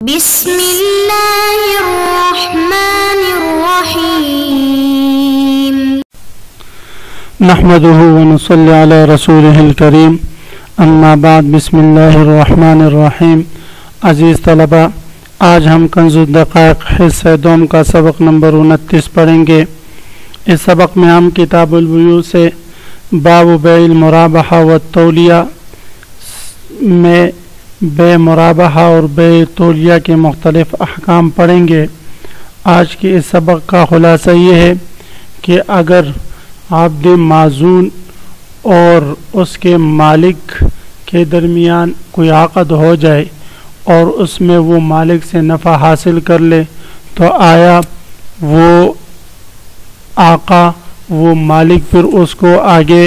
بسم اللہ الرحمن الرحیم نحمده ونصلي على رسوله الكريم اما بعد بسم اللہ الرحمن الرحیم۔ عزیز طلبہ، آج ہم کنز الدقائق حصہ دوم کا سبق نمبر 29 پڑھیں گے۔ اس سبق میں ہم کتاب البیوع سے باب بیع المرابحہ والتولیہ میں بے مرابحہ اور بے تولیہ کے مختلف احکام پڑھیں گے۔ آج کے اس سبق کا خلاصہ یہ ہے کہ اگر عبد معزون اور اس کے مالک کے درمیان کوئی عقد ہو جائے اور اس میں وہ مالک سے نفع حاصل کر لے تو آیا وہ آقا وہ مالک پھر اس کو آگے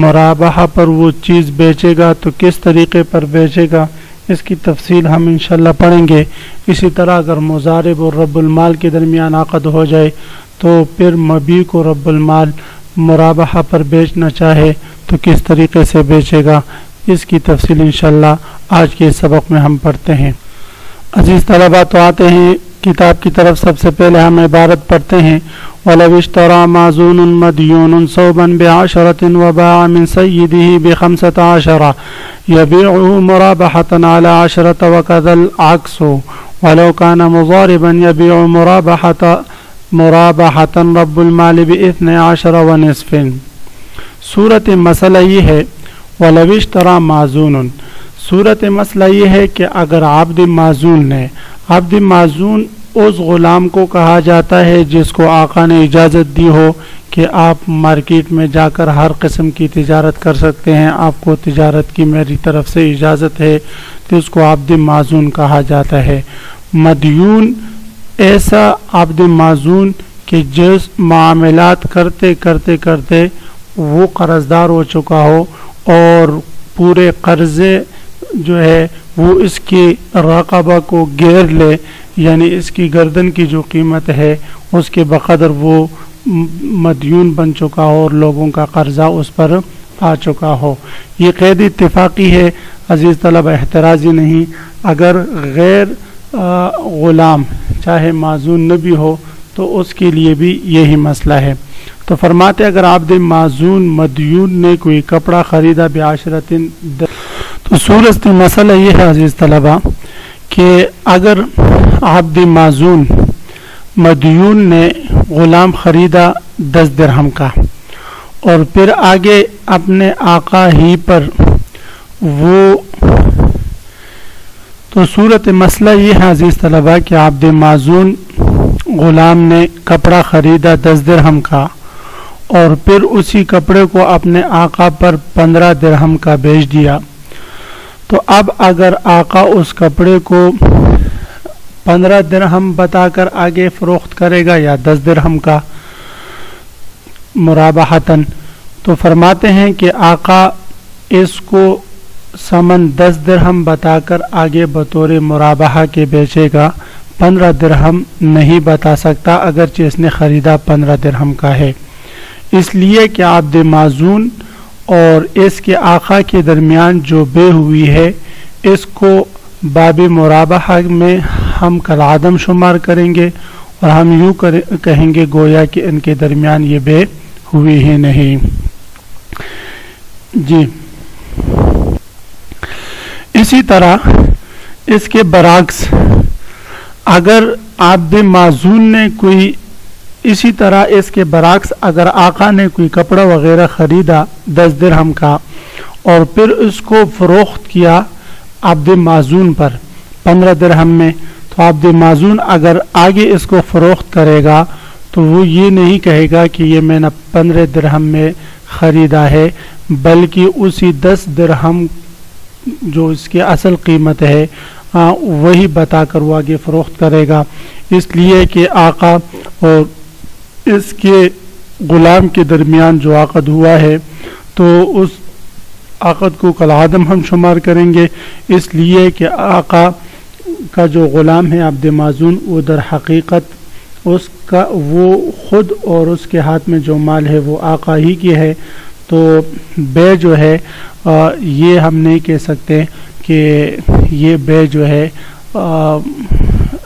مرابحہ پر وہ چیز بیچے گا تو کس طریقے پر بیچے گا، اس کی تفصیل ہم انشاءاللہ پڑھیں گے۔ اسی طرح اگر مضارب اور رب المال کے درمیان عقد ہو جائے تو پھر مبیع کو رب المال مرابحہ پر بیچنا چاہے تو کس طریقے سے بیچے گا، اس کی تفصیل انشاءاللہ آج کے سبق میں ہم پڑھتے ہیں۔ عزیز طلبہ، تو آتے ہیں کتاب کی طرف۔ سب سے پہلے ہم عبارت پڑھتے ہیں وَلَوِ اشْتَرَى مَعْزُونٌ مَدْيُونٌ ثَوْبًا بِعَشْرَةٍ وَبَاعَ مِنْ سَيِّدِهِ ب15 يَبِيعُهُ مُرَابَحَةً عَلَى 10 وَكَذَا الْعَكْسُ وَلَوْ كَانَ مُضَارِبًا يَبِيعُ مُرَابَحَةً رَبُّ الْمَالِ ب12 وَنِصْفٍ۔ صورت مسئلہ یہ ہے وَلَوِ اشْتَرَى مَعْزُونٌ، صورت مسئلہ یہ ہے کہ اگر عبد معزون نے، عبد معزون اس غلام کو کہا جاتا ہے جس کو آقا نے اجازت دی ہو کہ آپ مارکیٹ میں جا کر ہر قسم کی تجارت کر سکتے ہیں، آپ کو تجارت کی میری طرف سے اجازت ہے، تو اس کو عبد معزون کہا جاتا ہے۔ مدیون ایسا عبد معزون کہ جس معاملات کرتے کرتے وہ قرض دار ہو چکا ہو اور پورے قرضے جو ہے وہ اس کی رقبہ کو گھیر لے، یعنی اس کی گردن کی جو قیمت ہے اس کے بقدر وہ مدیون بن چکا ہو اور لوگوں کا قرضہ اس پر آ چکا ہو۔ یہ قید اتفاقی ہے عزیز طلبہ، احترازی نہیں۔ اگر غیر غلام چاہے معزون نہ بھی ہو تو اس کے لیے بھی یہی مسئلہ ہے۔ تو فرماتے اگر عبد معزون مدیون نے کوئی کپڑا خریدا بعشرتن، تو صورت مسئلہ یہ ہے عزیز طلبہ کہ اگر عبد معزون مدیون نے غلام خریدا 10 درہم کا اور پھر آگے اپنے آقا ہی پر وہ، تو صورت مسئلہ یہ ہے عزیز طلبہ کہ عبد معزون غلام نے کپڑا خریدا 10 درہم کا اور پھر اسی کپڑے کو اپنے آقا پر 15 درہم کا بیچ دیا، تو اب اگر آقا اس کپڑے کو 15 درہم بتا کر آگے فروخت کرے گا یا 10 درہم کا مرابحتاً، تو فرماتے ہیں کہ آقا اس کو ثمن 10 درہم بتا کر آگے بطور مرابحہ کے بیچے گا، 15 درہم نہیں بتا سکتا اگرچہ اس نے خریدا 15 درہم کا ہے، اس لیے کہ عبد معزون اور اس کے آقا کے درمیان جو بے ہوئی ہے اس کو باب مرابحہ میں ہم کالعدم شمار کریں گے اور ہم یوں کہیں گے گویا کہ ان کے درمیان یہ بے ہوئی ہی نہیں۔ جی اسی طرح اس کے برعکس اگر عبد معزون نے کوئی، اسی طرح اس کے برعکس اگر آقا نے کوئی کپڑا وغیرہ خریدا 10 درہم کا اور پھر اس کو فروخت کیا عبد معزون پر 15 درہم میں، تو عبد معزون اگر آگے اس کو فروخت کرے گا تو وہ یہ نہیں کہے گا کہ یہ میں نے 15 درہم میں خریدا ہے، بلکہ اسی 10 درہم جو اس کی اصل قیمت ہے وہی بتا کر وہ آگے فروخت کرے گا، اس لیے کہ آقا اور اس کے غلام کے درمیان جو عقد ہوا ہے تو اس عقد کو کالعدم ہم شمار کریں گے، اس لیے کہ آقا کا جو غلام ہے عبد معزون وہ در حقیقت اس کا وہ خود اور اس کے ہاتھ میں جو مال ہے وہ آقا ہی کی ہے، تو بے جو ہے یہ ہم نہیں کہہ سکتے کہ یہ بے جو ہے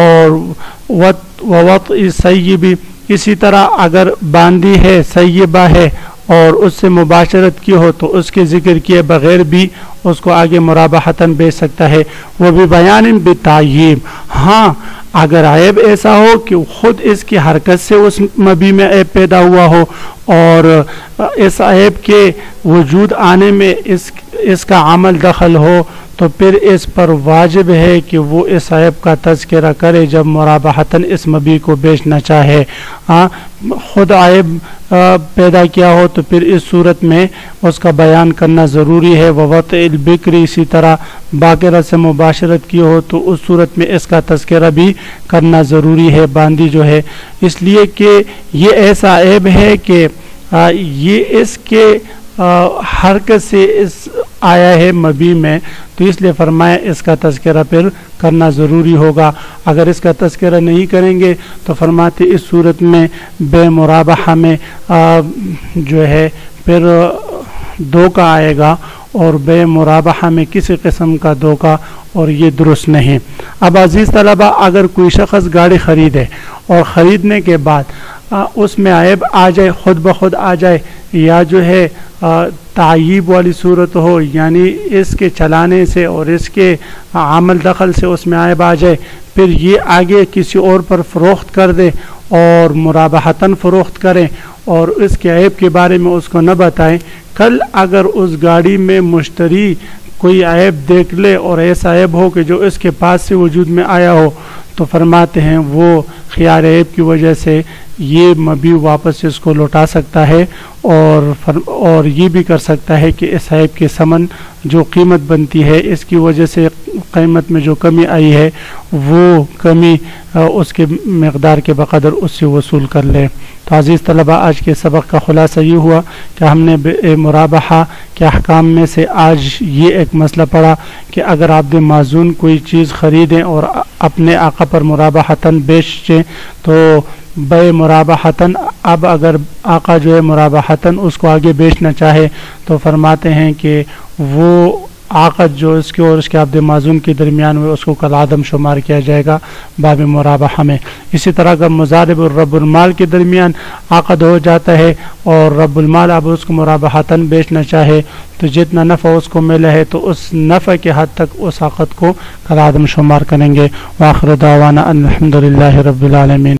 اور ووط سیبی، اسی طرح اگر باندھی ہے سیبہ ہے اور اس سے مباشرت کی ہو تو اس کے ذکر کیے بغیر بھی اس کو آگے مرابحتاً بیچ سکتا ہے. وہ بھی بیان بتعیب، ہاں اگر عیب ایسا ہو کہ خود اس کی حرکت سے اس مبی میں عیب پیدا ہوا ہو اور اس عیب کے وجود آنے میں اس کا عمل دخل ہو تو پھر اس پر واجب ہے کہ وہ اس عیب کا تذکرہ کرے جب مرابحتاً اس مبی کو بیچنا چاہے. خود عیب پیدا کیا ہو تو پھر اس صورت میں اس کا بیان کرنا ضروری ہے. ووط البکری، اسی طرح باقرہ سے مباشرت کی ہو تو اس صورت میں اس کا تذکرہ بھی کرنا ضروری ہے، باندھی جو ہے، اس لیے کہ یہ ایسا عیب ہے کہ یہ اس کے حرکت سے اس آیا ہے مبی میں، تو اس لیے فرمایا اس کا تذکرہ پھر کرنا ضروری ہوگا. اگر اس کا تذکرہ نہیں کریں گے تو فرماتے اس صورت میں بے مرابحہ میں جو ہے پھر دھوکہ آئے گا، اور بے مرابحہ میں کسی قسم کا دھوکہ اور یہ درست نہیں. اب عزیز طلبہ، اگر کوئی شخص گاڑی خریدے اور خریدنے کے بعد اس میں عیب آ جائے، خود بخود آ جائے، یا جو ہے تعییب والی صورت ہو، یعنی اس کے چلانے سے اور اس کے عمل دخل سے اس میں عیب آ جائے، پھر یہ آگے کسی اور پر فروخت کر دے اور مرابحتاً فروخت کریں اور اس کے عیب کے بارے میں اس کو نہ بتائیں، کل اگر اس گاڑی میں مشتری کوئی عیب دیکھ لے اور ایسا عیب ہو کہ جو اس کے پاس سے وجود میں آیا ہو، تو فرماتے ہیں وہ خیار عیب کی وجہ سے یہ مبی واپس اس کو لوٹا سکتا ہے اور یہ بھی کر سکتا ہے کہ اس عیب کے ثمن جو قیمت بنتی ہے اس کی وجہ سے قیمت میں جو کمی آئی ہے وہ کمی اس کے مقدار کے بقدر اس سے وصول کر لے. تو عزیز طلبہ، آج کے سبق کا خلاصہ یہ ہوا کہ ہم نے مرابحہ کے احکام میں سے آج یہ ایک مسئلہ پڑھا کہ اگر عبد معزون کوئی چیز خریدیں اور اپنے آقا پر مرابحتاً بیچیں تو بے مرابحتاً، اب اگر آقا جو ہے مرابحتاً اس کو آگے بیچنا چاہے تو فرماتے ہیں کہ وہ عقد جو اس کے اور اس کے عبد معزون کے درمیان میں اس کو کالعدم شمار کیا جائے گا باب مرابحہ میں. اسی طرح اگر مضارب اور رب المال کے درمیان عقد ہو جاتا ہے اور رب المال اب اس کو مرابحتاً بیچنا چاہے تو جتنا نفع اس کو ملا ہے تو اس نفع کے حد تک اس عقد کو کالعدم شمار کریں گے. وآخر دعوانا الحمدللہ رب العالمین.